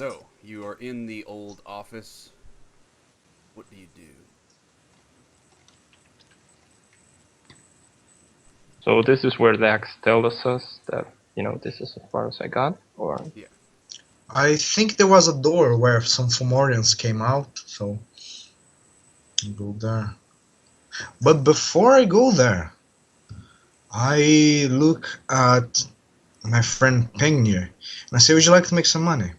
So, you are in the old office. What do you do? So this is where the axe tells us that, this is as far as I got, or... Yeah. I think there was a door where some Fomorians came out, so I'll go there. But before I go there, I look at my friend Pengnir and I say, "Would you like to make some money?"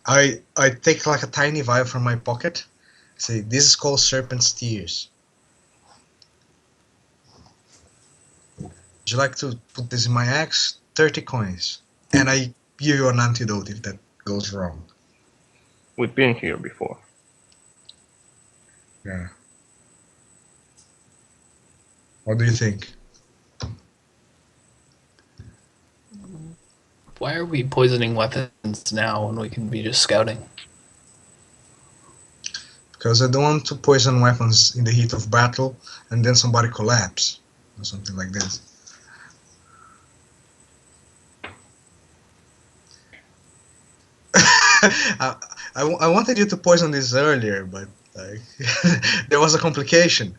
I take like a tiny vial from my pocket. I say, "This is called Serpent's Tears. Would you like to put this in my axe? 30 coins. And I give you an antidote if that goes wrong." We've been here before. Yeah. What do you think? Why are we poisoning weapons now when we can be just scouting? Because I don't want to poison weapons in the heat of battle and then somebody collapse or something like this. I wanted you to poison this earlier, but like there was a complication.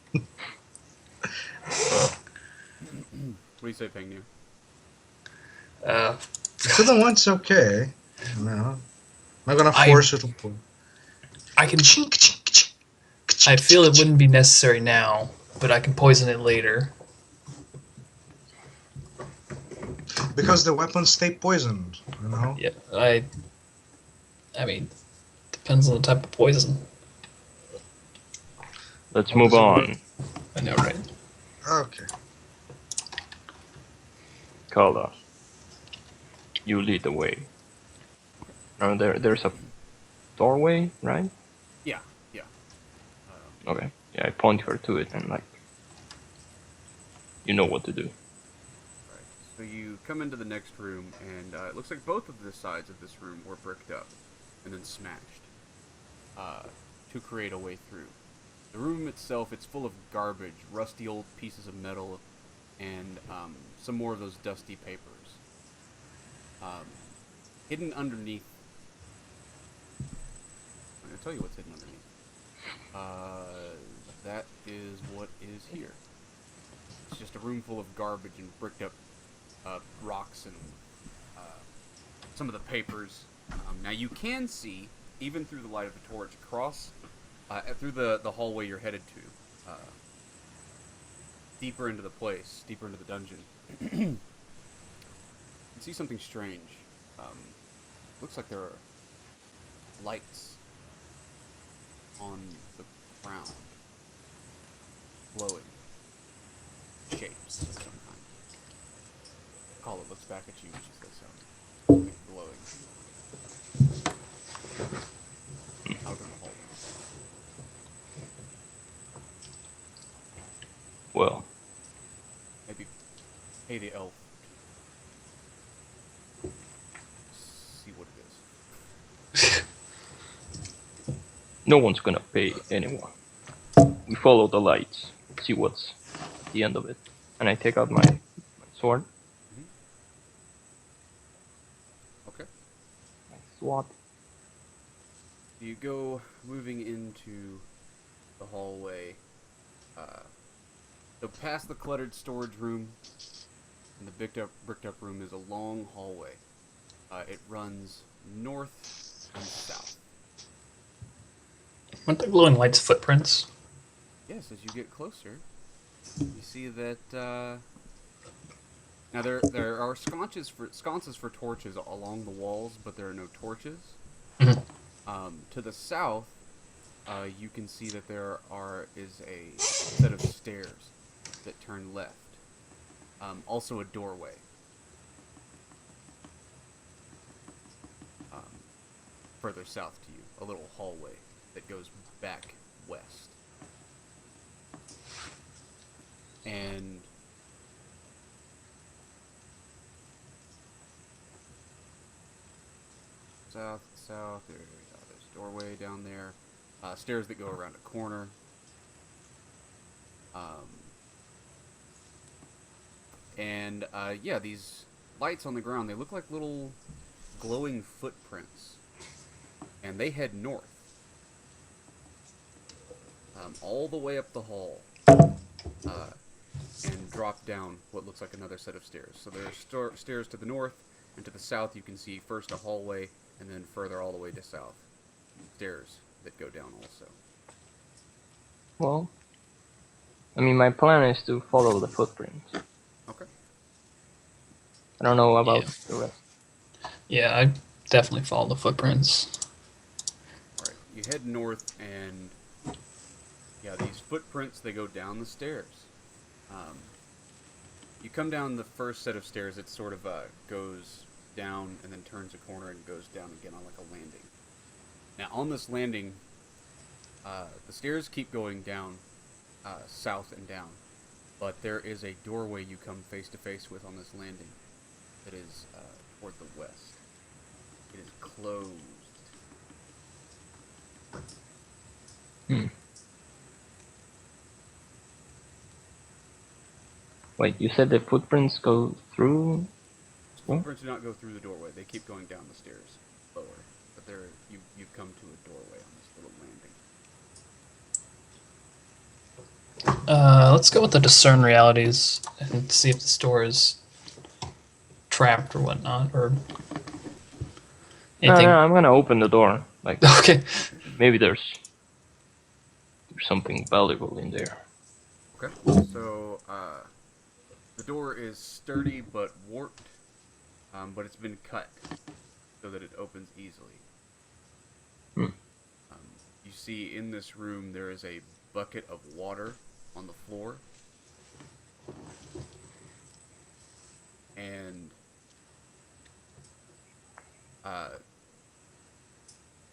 What do you say, Pengnir? If you don't want, it's okay. No, I'm not gonna force you to poison. I can. I feel it wouldn't be necessary now, but I can poison it later. Because the weapons stay poisoned, you know? Yeah, I mean, depends on the type of poison. Let's move on. I know, right? Okay. Kala, you lead the way. Now there's a doorway, right? Yeah. Okay. Yeah, I point her to it and you know what to do. Right. So you come into the next room, and it looks like both of the sides of this room were bricked up and then smashed to create a way through. The room itself, it's full of garbage, rusty old pieces of metal, and some more of those dusty papers. Hidden underneath... I'm going to tell you what's hidden underneath. That is what is here. It's just a room full of garbage and bricked up rocks and some of the papers. Now you can see, even through the light of the torch, across through the hallway you're headed to, deeper into the place, deeper into the dungeon. You can see something strange. Looks like there are lights on the ground, glowing shapes of some kind. Kala looks back at you and she says something glowing out in the hallway. Well, Maybe pay the elf. See what it is. no one's gonna pay anyone. We follow the lights, see what's the end of it. And I take out my sword. Okay. My sword. You go moving into the hallway. So past the cluttered storage room and the bricked up room is a long hallway. It runs north and south. Aren't the glowing lights footprints? Yes, as you get closer, you see that now there are sconces for torches along the walls, but there are no torches. To the south, you can see that there is a set of stairs that turn left. Also a doorway. Further south to you, a little hallway that goes back west. And south, there's a doorway down there. Stairs that go around a corner. Yeah, these lights on the ground. They look like little glowing footprints. And they head north. All the way up the hall. And drop down what looks like another set of stairs. So there are stairs to the north, and to the south you can see first a hallway, and then further all the way to south. Stairs that go down also. Well, I mean, my plan is to follow the footprints. Okay. I don't know about Yeah. the rest. Yeah, I definitely follow the footprints. Alright, you head north, and yeah, these footprints, they go down the stairs. You come down the first set of stairs, it sort of goes down and then turns a corner and goes down again on like a landing. Now, on this landing, the stairs keep going down, south and down, but there is a doorway you come face to face with on this landing that is toward the west. It is closed. Wait, you said the footprints go through? Footprints do not go through the doorway. They keep going down the stairs lower. But you've come to a doorway on this little landing. Let's go with the discern realities and see if this door is trapped or whatnot, or No, anything. I'm gonna open the door. Like, Okay. maybe there's something valuable in there. Okay. So, the door is sturdy but warped, but it's been cut so that it opens easily. You see in this room there is a bucket of water on the floor. And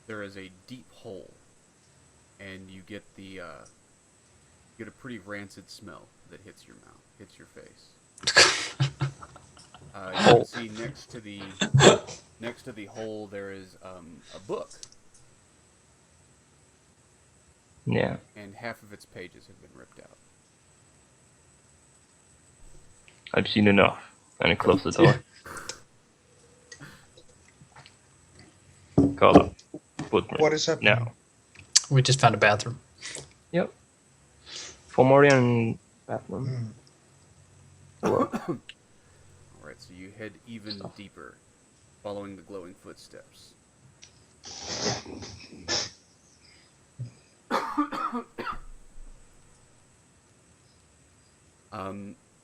there is a deep hole, and you get a pretty rancid smell that hits your mouth, hits your face. You can see next to the hole there is a book, Yeah. and half of its pages have been ripped out. I've seen enough. And I close the door. Call up. Footprint. What is happening? Now. We just found a bathroom. Yep. Fomorian bathroom. Hello. Alright, so you head even deeper, following the glowing footsteps.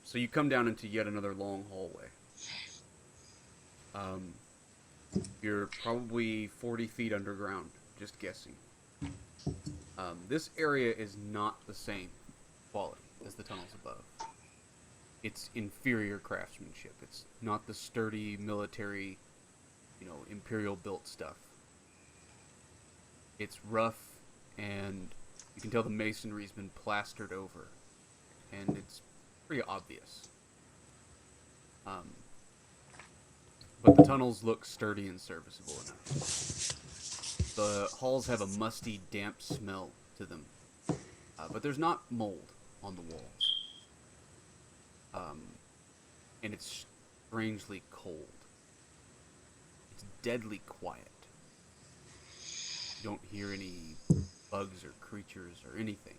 So you come down into yet another long hallway. You're probably 40 feet underground, just guessing. This area is not the same quality as the tunnels above. It's inferior craftsmanship. It's not the sturdy military, Imperial built stuff. It's rough, and you can tell the masonry's been plastered over, and it's pretty obvious. But the tunnels look sturdy and serviceable enough. The halls have a musty, damp smell to them, but there's not mold on the walls. And it's strangely cold. It's deadly quiet. You don't hear any bugs or creatures or anything.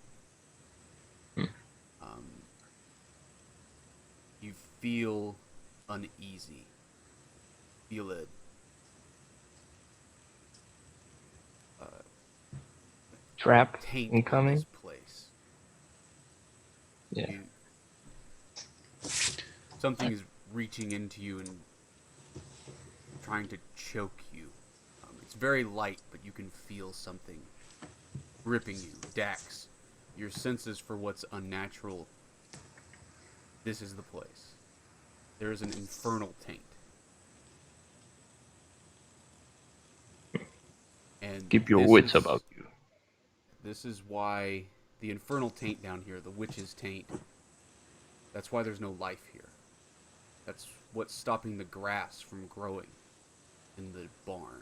You feel uneasy. Feel a Trap taint incoming. in this place. Yeah. Something is reaching into you and trying to choke you. It's very light, but you can feel something gripping you. Dax, your senses for what's unnatural. This is the place. There is an infernal taint. And Keep your this wits is- about you. This is why the infernal taint down here, the witch's taint, that's why there's no life here. That's what's stopping the grass from growing in the barn.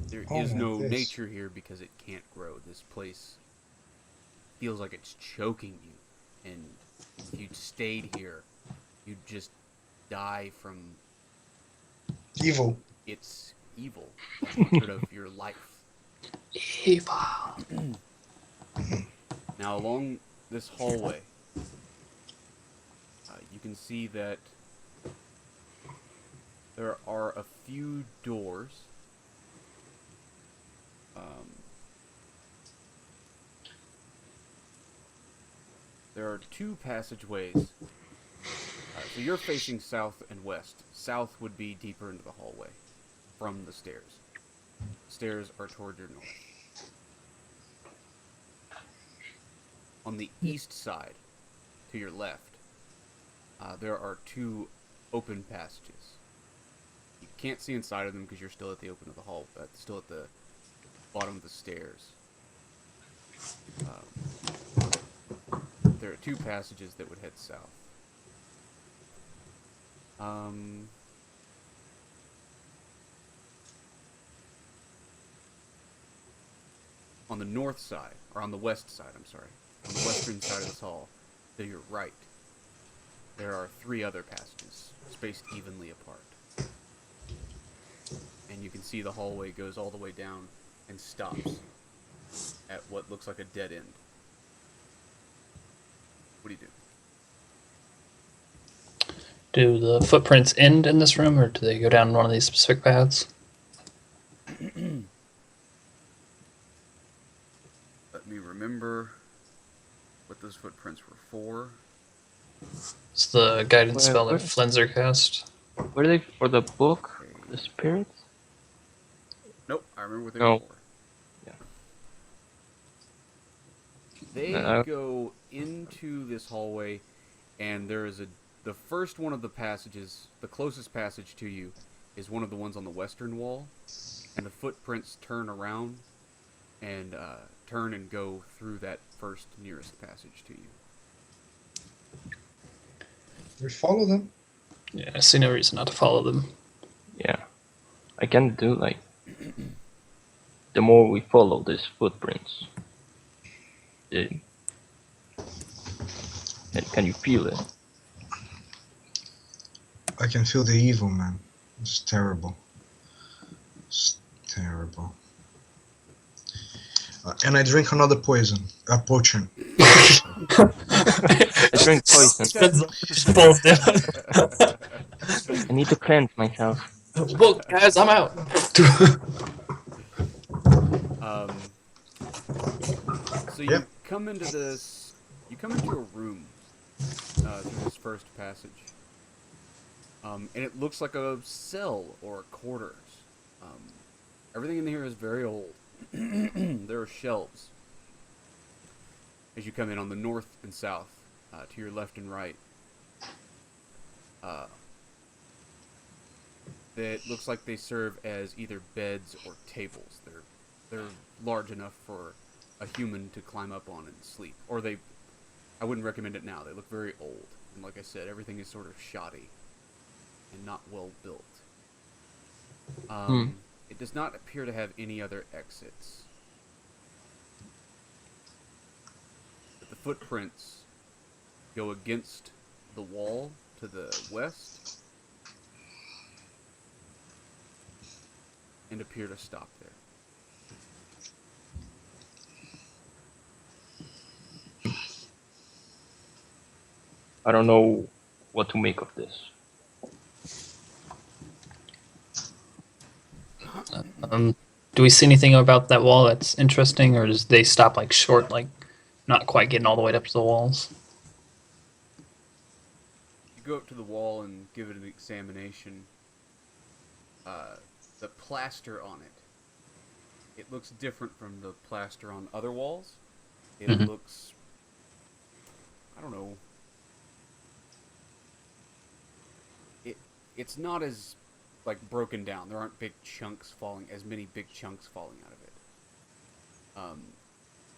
There is no nature here because it can't grow. This place feels like it's choking you, and If you stayed here, you'd just die from Evil. its evil, the hatred of your life. Evil. Now, along this hallway, you can see that there are a few doors. There are two passageways. So you're facing south and west. South would be deeper into the hallway from the stairs. Stairs are toward your north. On the east side, to your left, there are two open passages. You can't see inside of them because you're still at the open of the hall, still at the bottom of the stairs. There are two passages that would head south. On the north side, or on the west side, I'm sorry, on the western side of this hall, to your right, there are three other passages, spaced evenly apart. And you can see the hallway goes all the way down and stops at what looks like a dead end. What do you do? Do the footprints end in this room, or do they go down one of these specific paths? Let me remember what those footprints were for. It's the guidance spell Where- that Flenser cast. Were they for the book? The spirits? Nope, I remember what they No. were for. Yeah. They Uh, go into this hallway, and there is the first one of the passages, the closest passage to you, is one of the ones on the western wall, and the footprints turn around and turn and go through that first nearest passage to you. We follow them. Yeah, I see no reason not to follow them. Yeah. I can do like the more we follow these footprints, and can you feel it? I can feel the evil, man. It's terrible. It's terrible. And I drink another potion. I drink poison. Both down. I need to cleanse myself. Look, guys, I'm out. So you Yep. come into this. You come into a room through this first passage, and it looks like a cell or quarters. Everything in here is very old. There are shelves as you come in on the north and south, to your left and right. That looks like they serve as either beds or tables. They're large enough for a human to climb up on and sleep. Or I wouldn't recommend it now. They look very old. And like I said, everything is sort of shoddy and not well built. It does not appear to have any other exits. But the footprints go against the wall to the west and appear to stop there. I don't know what to make of this. Do we see anything about that wall that's interesting, or does they stop like short, like not quite getting all the way up to the walls? You go up to the wall and give it an examination. The plaster on it looks different from the plaster on other walls. It looks, I don't know, it's not as like broken down. There aren't as many big chunks falling out of it.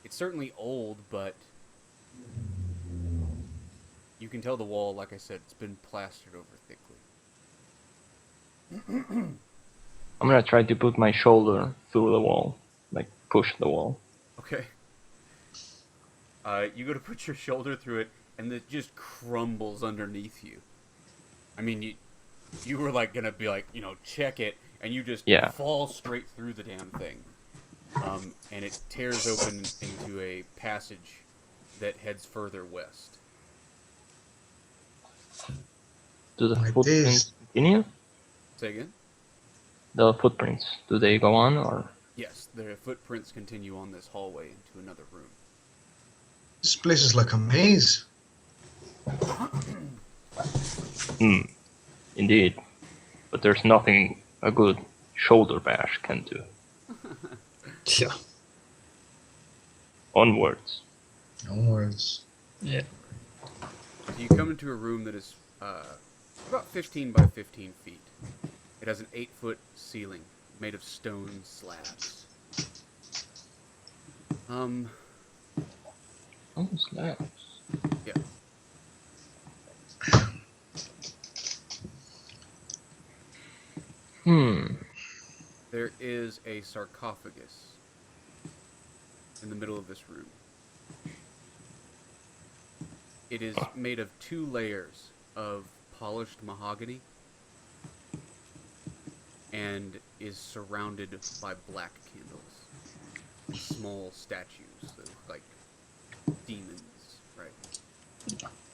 It's certainly old, but you can tell the wall, like I said, it's been plastered over thickly. I'm gonna try to put my shoulder through the wall, like push the wall. Okay. You go to put your shoulder through it, and it just crumbles underneath you. I mean, you were like gonna be like, check it, and you just Yeah. fall straight through the damn thing. And it tears open into a passage that heads further west. Do the Like footprints this. continue? Say again? The footprints, do they go on or? Yes, the footprints continue on this hallway into another room. This place is like a maze. Indeed. But there's nothing a good shoulder bash can do. Yeah. Onwards. Onwards. Yeah. So you come into a room that is about 15 by 15 feet. It has an 8-foot ceiling made of stone slabs. Oh, slabs. Yeah. There is a sarcophagus in the middle of this room. It is made of 2 layers of polished mahogany and is surrounded by black candles and small statues that look like demons, right?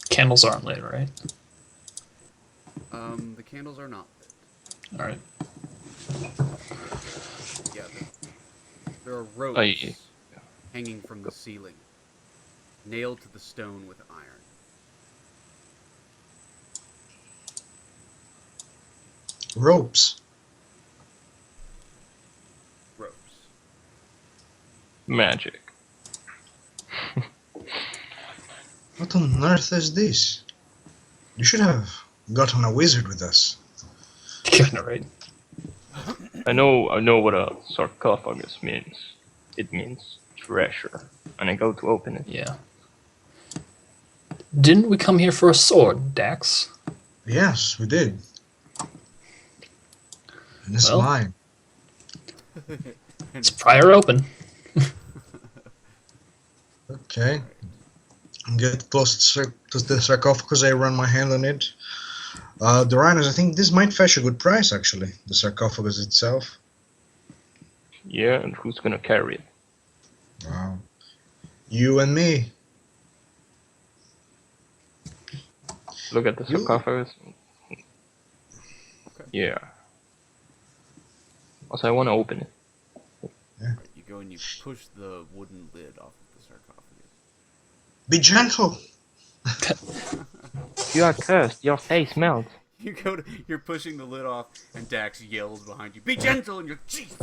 Candles aren't lit, right? The candles are not lit. All right. Yeah, there are ropes Yeah. hanging from the ceiling, nailed to the stone with iron. Ropes. Ropes. Magic. What on earth is this? You should have gotten a wizard with us. Kind of right. I know what a sarcophagus means. It means treasure. And I go to open it. Yeah. Didn't we come here for a sword, Dax? Yes, we did. And it's Well. mine. Let's pry her open. Okay. Get close to the sarcophagus. I run my hand on it. The rhinos, I think this might fetch a good price, actually. The sarcophagus itself. Yeah, and who's gonna carry it? Wow. You and me. Look at the You- sarcophagus. Yeah. Also, I want to open it. You go and you push the wooden lid off of the sarcophagus. Be gentle. You are cursed. Your face melts. You're pushing the lid off, and Dax yells behind you, "Be gentle!" And you're, Jesus!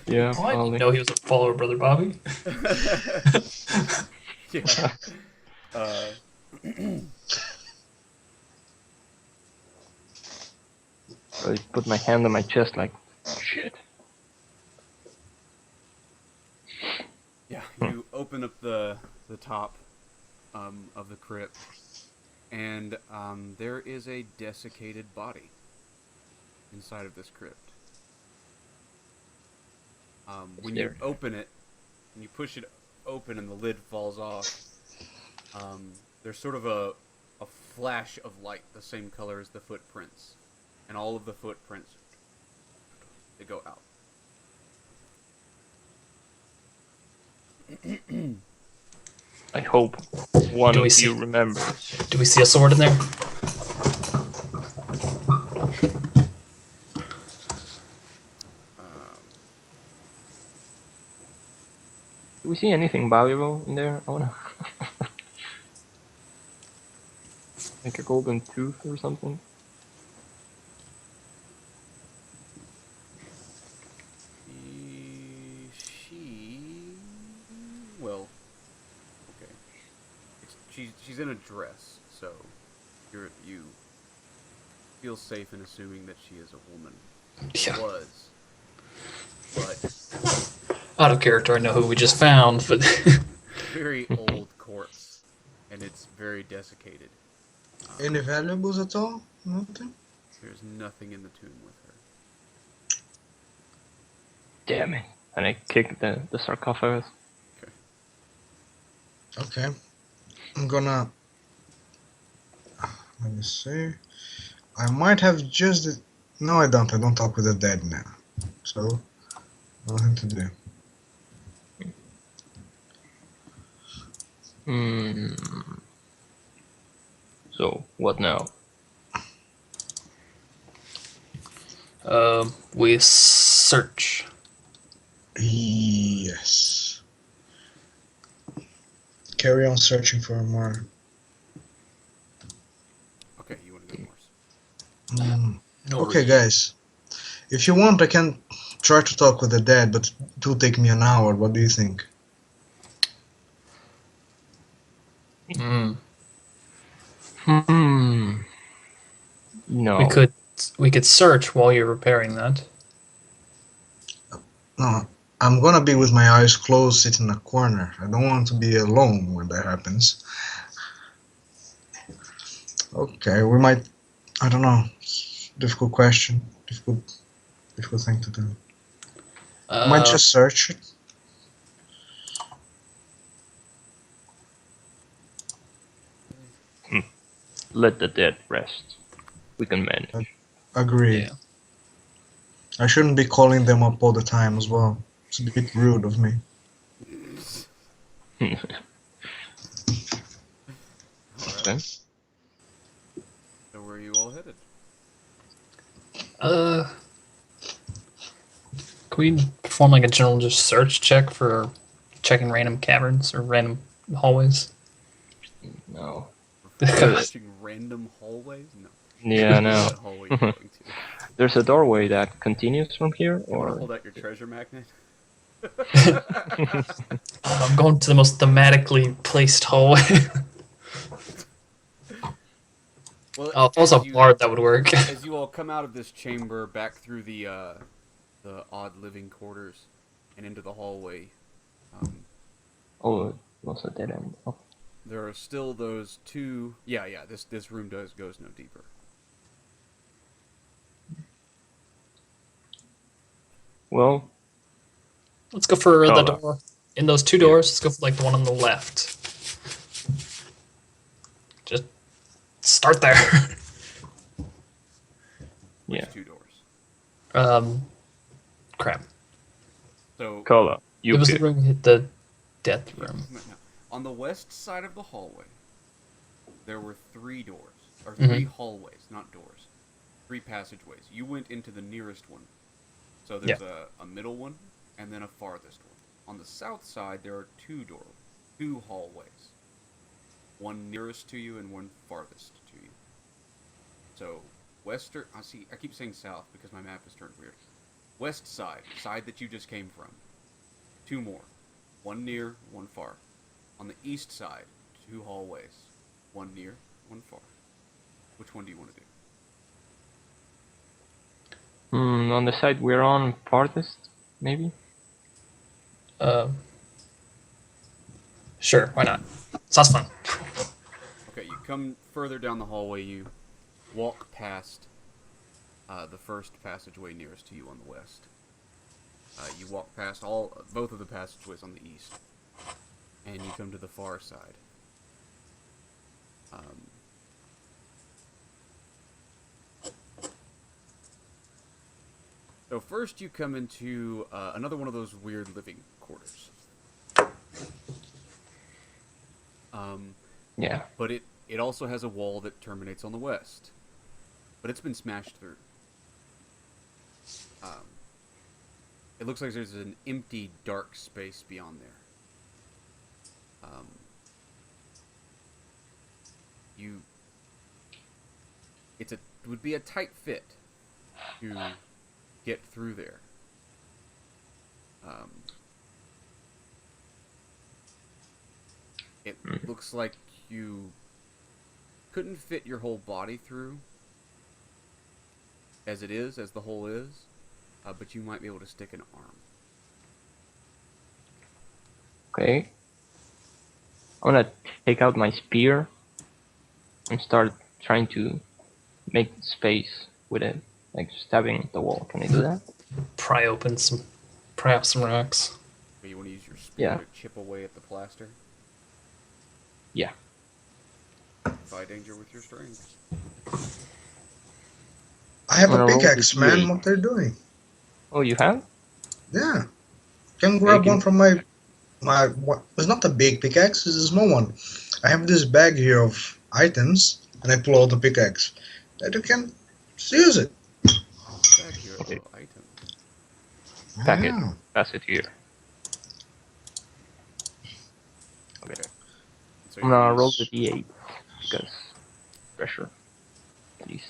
Yeah, What? You probably. know he was a follower of Brother Bobby? Yeah. I put my hand on my chest like, shit. Yeah, you open up the top of the crypt, and there is a desiccated body inside of this crypt. When you Scary. open it, and you push it open and the lid falls off, there's sort of a flash of light, the same color as the footprints. And all of the footprints, they go out. I hope one Do we of see- you remembers. Do we see a sword in there? Do we see anything valuable in there? I wanna... like a golden tooth or something? Well, okay. She's in a dress, so you feel safe in assuming that she is a woman. Yeah. Was, but Out of character, I know who we just found, but very old corpse, and it's very desiccated. Any valuables at all? Nothing? There's nothing in the tomb with her. Damn it. And I kick the sarcophagus. Okay. I'm gonna. Let me see. I might have just. No, I don't. I don't talk with the dead now. So, nothing to do. Hmm. So, what now? We search. Yes. Carry on searching for more. Okay, you want to go Morse. No Okay, read. guys. If you want, I can try to talk with the dead, but it will take me an hour. What do you think? Mm. Hmm. No. We could search while you're repairing that. No, I'm gonna be with my eyes closed, sitting in a corner. I don't want to be alone when that happens. Okay, we might. I don't know. Difficult question. Difficult thing to do. We might Uh, just search it. Let the dead rest. We can manage. Agreed. yeah. I shouldn't be calling them up all the time as well. It's a bit rude of me. Alright. Okay. So where are you all headed? Can we perform like a general just search check for checking random caverns or random hallways? No. Searching random hallways? No. Yeah, no. What hallway you going to? There's a doorway that continues from here, You want to or hold out your treasure magnet? I'm going to the most thematically placed hallway. Well, Oh, if I was a bard, that would work. as you all come out of this chamber back through the odd living quarters and into the hallway, oh, it was a dead end. Oh. there are still those two. Yeah. This room goes no deeper. Well, Let's go for the Kola. door. In those two doors, let's go for like the one on the left. Just start there. Which Yeah. two doors? Crap. So Kola, you It was the pick. room hit the death room. on the west side of the hallway, there were three doors, or three hallways, not doors. Three passageways. You went into the nearest one. So there's a middle one, and then a farthest one. On the south side, there are two hallways. One nearest to you and one farthest to you. So, I keep saying south because my map is turned weird. West side that you just came from. Two more. One near, one far. On the east side, two hallways. One near, one far. Which one do you want to do? On the side we're on, farthest, maybe? Sure, why not? Sounds fun. Okay, you come further down the hallway, you walk past the first passageway nearest to you on the west. You walk past both of the passageways on the east, and you come to the far side. So first you come into another one of those weird living quarters. Yeah. But it also has a wall that terminates on the west. But it's been smashed through. It looks like there's an empty, dark space beyond there. It would be a tight fit to get through there. It looks like you couldn't fit your whole body through as the hole is, but you might be able to stick an arm. Okay. I'm gonna take out my spear and start trying to make space with it, like stabbing the wall. Can I do that? Pry open some Perhaps some rocks. Or you want to use your spear Yeah. to chip away at the plaster? Yeah. Defy danger with your strength. I have I'm a gonna roll the pickaxe, man. D8. What they're doing? Oh, you have? Yeah. Can Yeah, you grab one can. from my. What? It's not a big pickaxe. It's a small one. I have this bag here of items, and I pull out the pickaxe. That you can just use it. Back here Okay. of items. Pack it. Yeah. Pass it here. Okay. Okay. So I'm you're gonna gonna roll the use D8 because treasure. Please.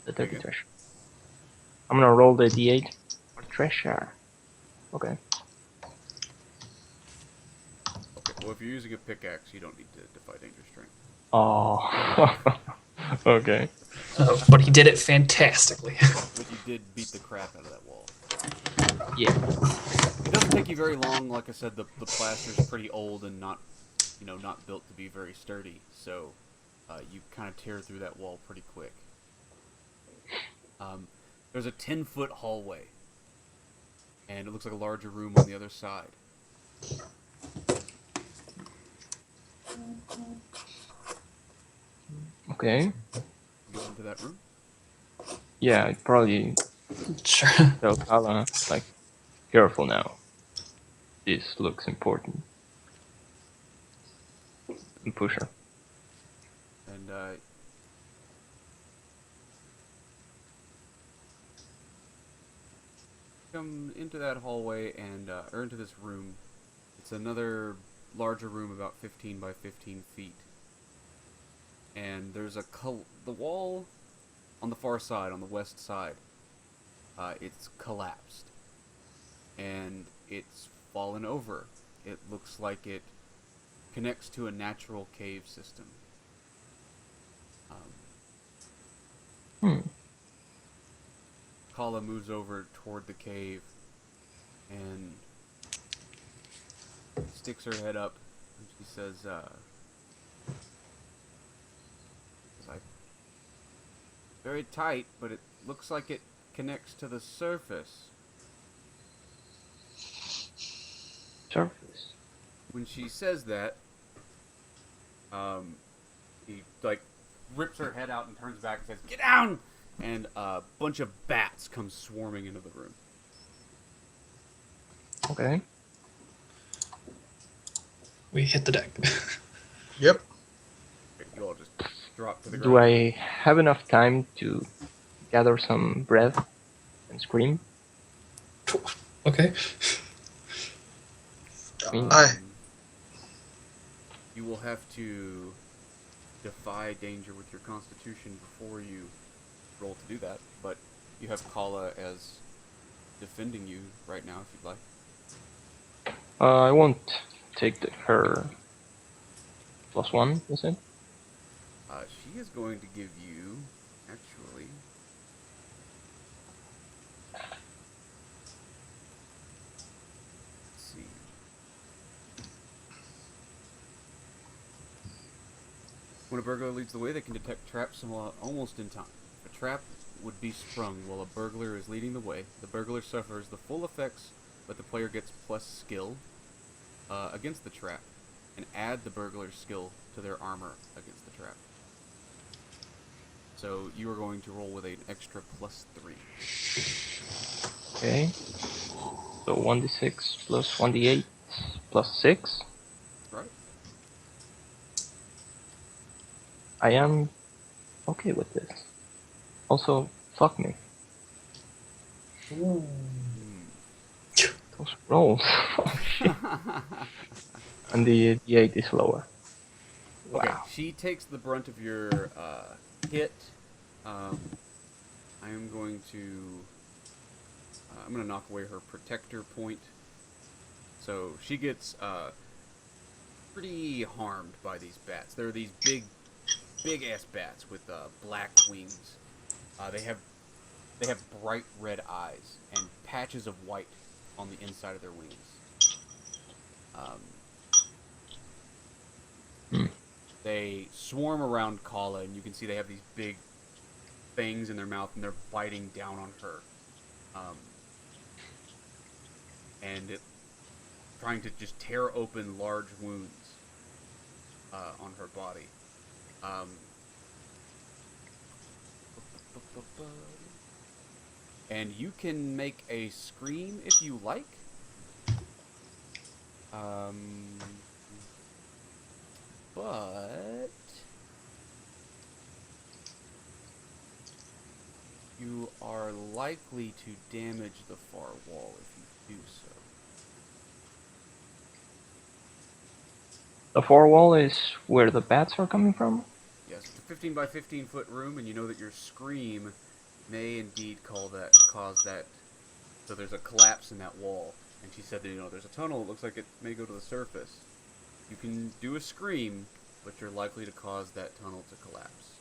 The Say dirty again? treasure. I'm gonna roll the D8 for treasure. Okay. Okay. Well, if you're using a pickaxe, you don't need to defy danger strength. Oh. Okay. But he did it fantastically. But you did beat the crap out of that wall. Yeah. It doesn't take you very long. Like I said, the plaster's pretty old and not, not built to be very sturdy. So, you kind of tear through that wall pretty quick. There's a 10-foot hallway, and it looks like a larger room on the other side. Okay. Go into that room. Yeah, I'd probably Sure. tell Kala, like, careful now. This looks important. And push her. And come into that hallway and or into this room. It's another larger room, about 15 by 15 feet. And there's the wall on the far side, on the west side. It's collapsed, and it's fallen over. It looks like it connects to a natural cave system. Kala moves over toward the cave and sticks her head up, and she says, very tight, but it looks like it connects to the surface. Surface. When she says that, he, like, rips her head out and turns back and says, "Get down!" And a bunch of bats come swarming into the room. Okay. We hit the deck. Yep. You all just drop to the Do ground. I have enough time to gather some breath and scream? Okay. I You will have to defy danger with your constitution before you roll to do that, but you have Kala as defending you right now if you'd like. I won't take her +1, is it? She is going to give you, actually, let's see. When a burglar leads the way, they can detect traps almost in time. If a trap would be sprung while a burglar is leading the way, the burglar suffers the full effects, but the player gets plus skill against the trap, and add the burglar's skill to their armor against the trap. So you are going to roll with an extra +3. Okay. So 1d6 plus 1d8 plus 6. Right? I am okay with this. Also, fuck me. Those rolls. Oh, shit. And the d8 is lower. Okay, Wow. she takes the brunt of your hit. I am going to... I'm going to knock away her protector point. So she gets pretty harmed by these bats. They're these big-ass bats with black wings. They have bright red eyes and patches of white on the inside of their wings. They swarm around Kala, and you can see they have these big fangs in their mouth, and they're biting down on her. and it trying to just tear open large wounds on her body. And you can make a scream if you like. But you are likely to damage the far wall if you do so. The far wall is where the bats are coming from? Yes, it's a 15 by 15 foot room, and you know that your scream may indeed cause that. So there's a collapse in that wall. And she said that, you know, there's a tunnel, it looks like it may go to the surface. You can do a scream, but you're likely to cause that tunnel to collapse.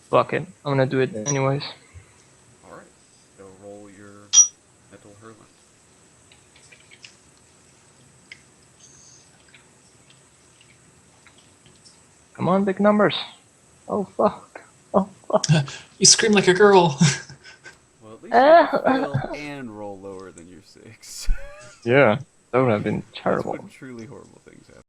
Fuck it. I'm gonna do it anyways. Alright, so roll your metal hurlant. Come on, big numbers. Oh fuck. Oh fuck. You scream like a girl. Well, at least you fail and roll lower than your 6. Yeah, that would have been That's terrible. when truly horrible things happen.